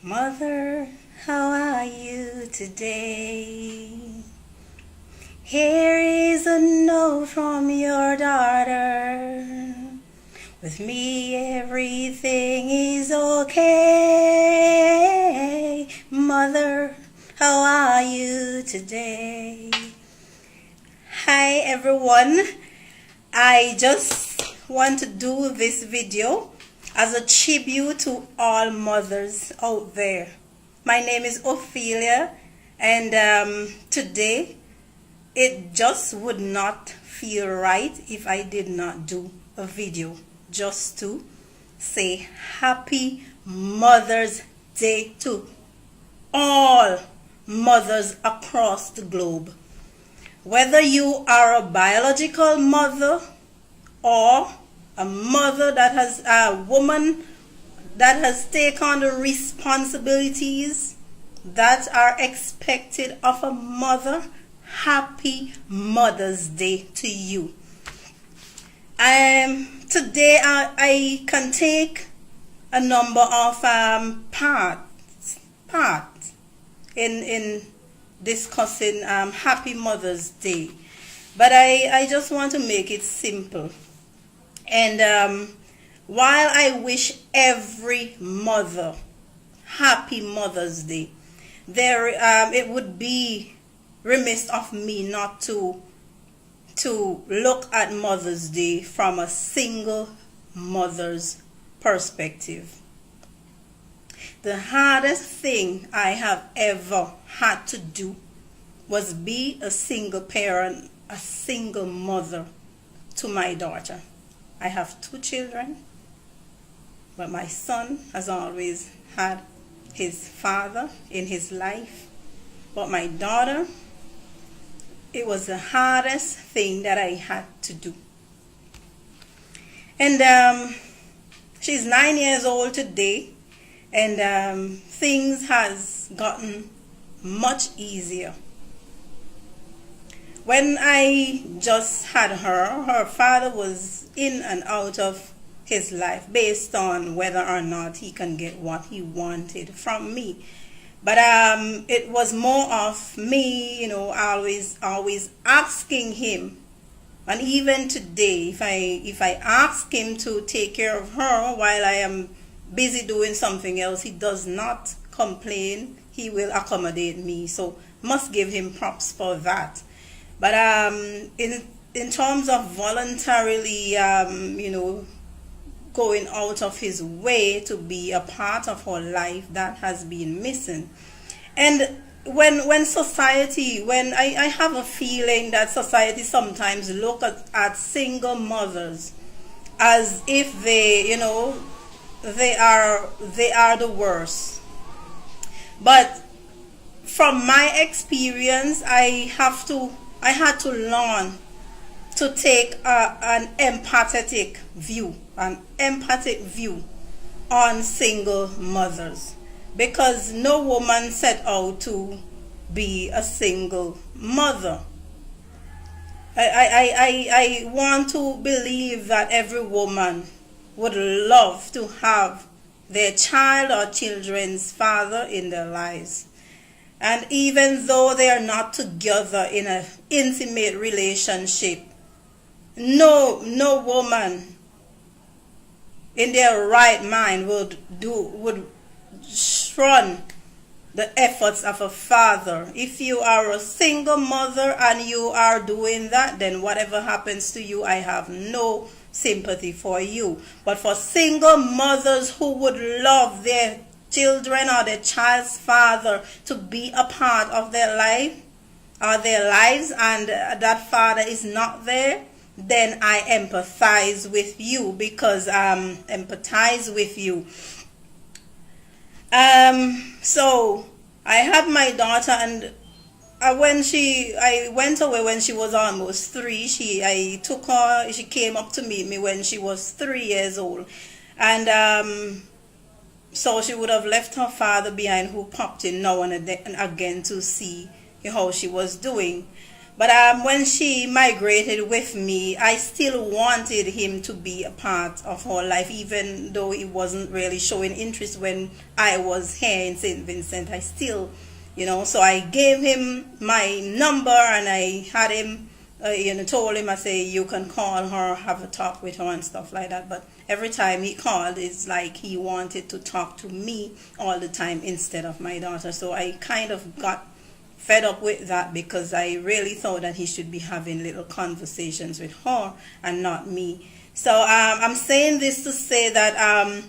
Mother, how are you today? Here is a note from your daughter. With me everything is okay. Mother, how are you today? Hi everyone. I just want to do this video as a tribute to all mothers out there. My name is Ophelia, and today it just would not feel right if I did not do a video just to say Happy Mother's Day to all mothers across the globe. Whether you are a biological mother or a mother that has a woman that has taken on the responsibilities that are expected of a mother, Happy Mother's Day to you. Today I can take a number of parts in discussing Happy Mother's Day, but I just want to make it simple. And while I wish every mother Happy Mother's Day, it would be remiss of me not to look at Mother's Day from a single mother's perspective. The hardest thing I have ever had to do was be a single parent, a single mother to my daughter. I have 2 children, but my son has always had his father in his life. But my daughter, it was the hardest thing that I had to do. And she's 9 years old today, and things has gotten much easier. When I just had her father was in and out of his life based on whether or not he can get what he wanted from me. But it was more of me, always asking him. And even today, if I ask him to take care of her while I am busy doing something else, he does not complain. He will accommodate me. So must give him props for that. But in terms of voluntarily, going out of his way to be a part of our life, that has been missing. And when society, I have a feeling that society sometimes look at single mothers as if they are the worst. But from my experience, I had to learn to take an empathetic view on single mothers, because no woman set out to be a single mother. I want to believe that every woman would love to have their child or children's father in their lives. And even though they are not together in an intimate relationship, no woman in their right mind would shun the efforts of a father. If you are a single mother and you are doing that, then whatever happens to you, I have no sympathy for you. But for single mothers who would love their children or their child's father to be a part of their life or their lives, and that father is not there, then I empathize with you, So I had my daughter, and when I went away when she was almost 3. I took her. She came up to meet me when she was 3 years old, and so she would have left her father behind, who popped in now and again to see how she was doing. But when she migrated with me, I still wanted him to be a part of her life, even though he wasn't really showing interest when I was here in St. Vincent. I still, so I gave him my number, and I had him, told him, I say, you can call her, have a talk with her and stuff like that. But every time he called, it's like he wanted to talk to me all the time instead of my daughter. So I kind of got fed up with that, because I really thought that he should be having little conversations with her and not me. So I'm saying this to say that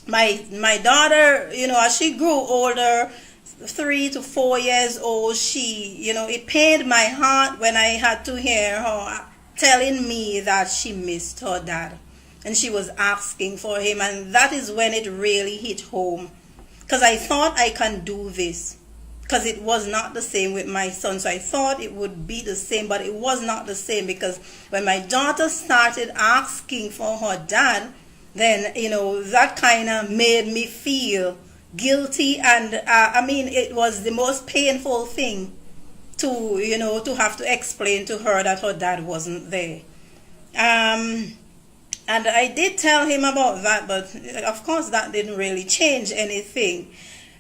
my daughter, as she grew older, 3 to 4 years old, she, it pained my heart when I had to hear her telling me that she missed her dad and she was asking for him. And that is when it really hit home, because I thought I can do this, because it was not the same with my son. So I thought it would be the same, but it was not the same, because when my daughter started asking for her dad, then, that kind of made me feel guilty. And it was the most painful thing to have to explain to her that her dad wasn't there. And I did tell him about that, but of course that didn't really change anything.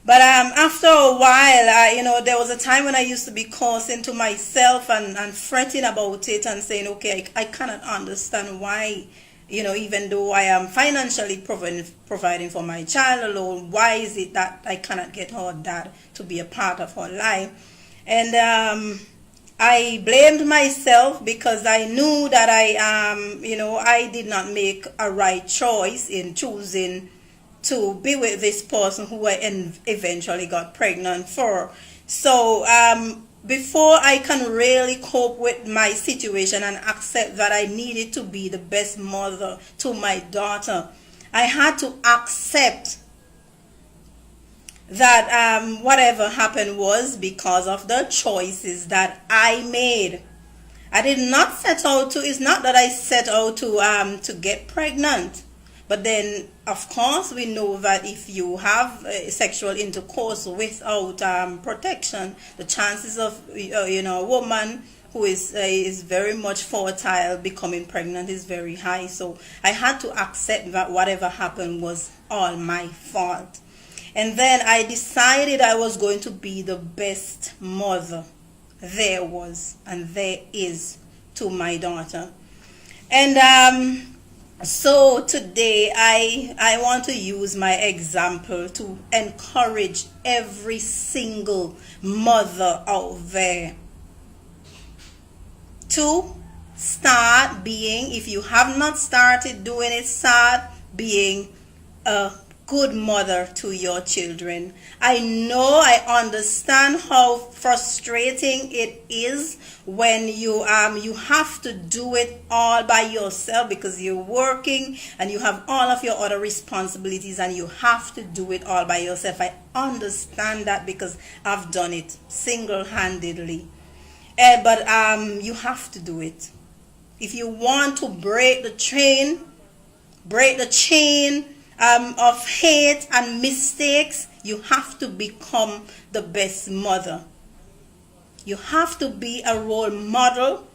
But after a while, there was a time when I used to be cursing to myself and fretting about it and saying, okay, I cannot understand why, even though I am financially providing for my child alone, why is it that I cannot get her dad to be a part of her life? And I blamed myself, because I knew that I did not make a right choice in choosing to be with this person who I eventually got pregnant for. So before I can really cope with my situation and accept that I needed to be the best mother to my daughter, I had to accept that whatever happened was because of the choices that I made. I did not set out to, it's not that I set out to get pregnant. But then, of course, we know that if you have sexual intercourse without protection, the chances of a woman who is very much fertile becoming pregnant is very high. So I had to accept that whatever happened was all my fault. And then I decided I was going to be the best mother there was and there is to my daughter. And so today I want to use my example to encourage every single mother out there to start being, if you have not started doing it, start being a good mother to your children. I know, I understand how frustrating it is when you have to do it all by yourself, because you're working and you have all of your other responsibilities and you have to do it all by yourself. I understand that, because I've done it single-handedly. But you have to do it. If you want to break the chain of hate and mistakes, you have to become the best mother. You have to be a role model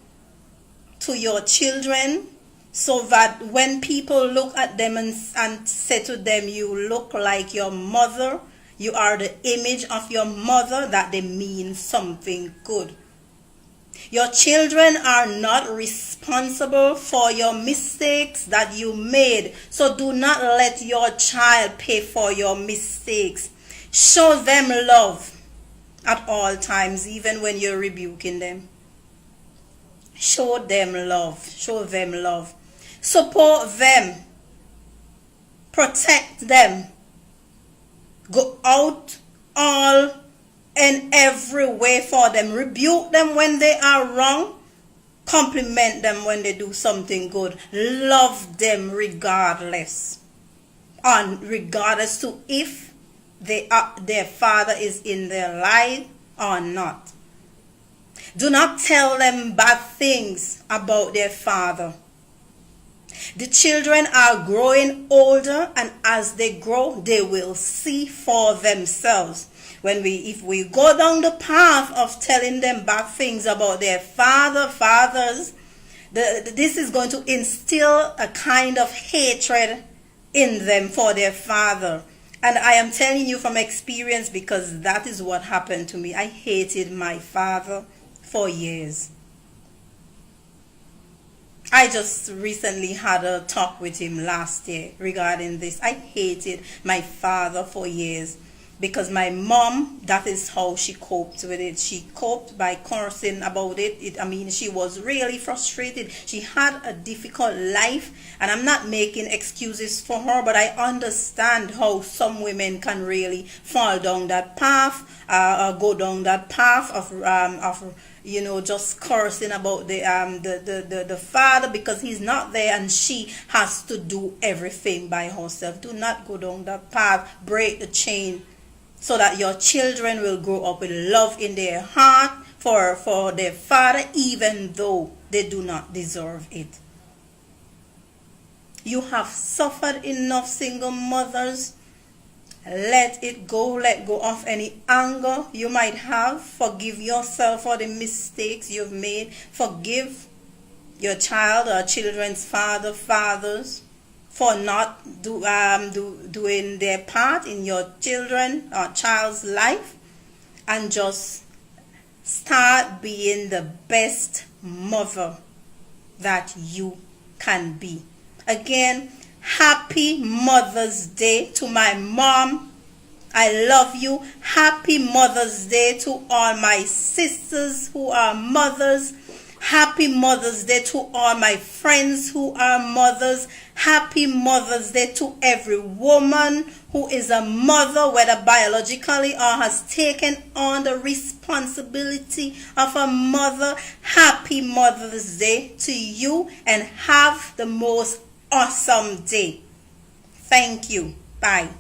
to your children, so that when people look at them and say to them, you look like your mother, you are the image of your mother, that they mean something good. Your children are not responsible for your mistakes that you made. So do not let your child pay for your mistakes. Show them love at all times, even when you're rebuking them. Show them love. Show them love. Support them. Protect them. Go out all in every way for them. Rebuke them when they are wrong. Compliment them when they do something good. Love them regardless. And regardless to if their father is in their life or not. Do not tell them bad things about their father. The children are growing older, and as they grow, they will see for themselves. if we go down the path of telling them bad things about their fathers, this is going to instill a kind of hatred in them for their father. And I am telling you from experience, because that is what happened to me. I hated my father for years. I just recently had a talk with him last year regarding this. I hated my father for years because my mom, that is how she coped with it. She coped by cursing about it. I mean, she was really frustrated. She had a difficult life, and I'm not making excuses for her, but I understand how some women can really fall down that path, go down that path of just cursing about the father because he's not there and she has to do everything by herself. Do not go down that path. Break the chain so that your children will grow up with love in their heart for their father, even though they do not deserve it. You have suffered enough, single mothers. Let it go. Let go of any anger you might have. Forgive yourself for the mistakes you've made. Forgive your child or children's fathers for not doing their part in your children or child's life, and just start being the best mother that you can be. Again, happy Mother's Day to my mom. I love you. Happy Mother's Day to all my sisters who are mothers. Happy Mother's Day to all my friends who are mothers. Happy Mother's Day to every woman who is a mother, whether biologically or has taken on the responsibility of a mother. Happy Mother's Day to you, and have the most awesome day. Thank you. Bye.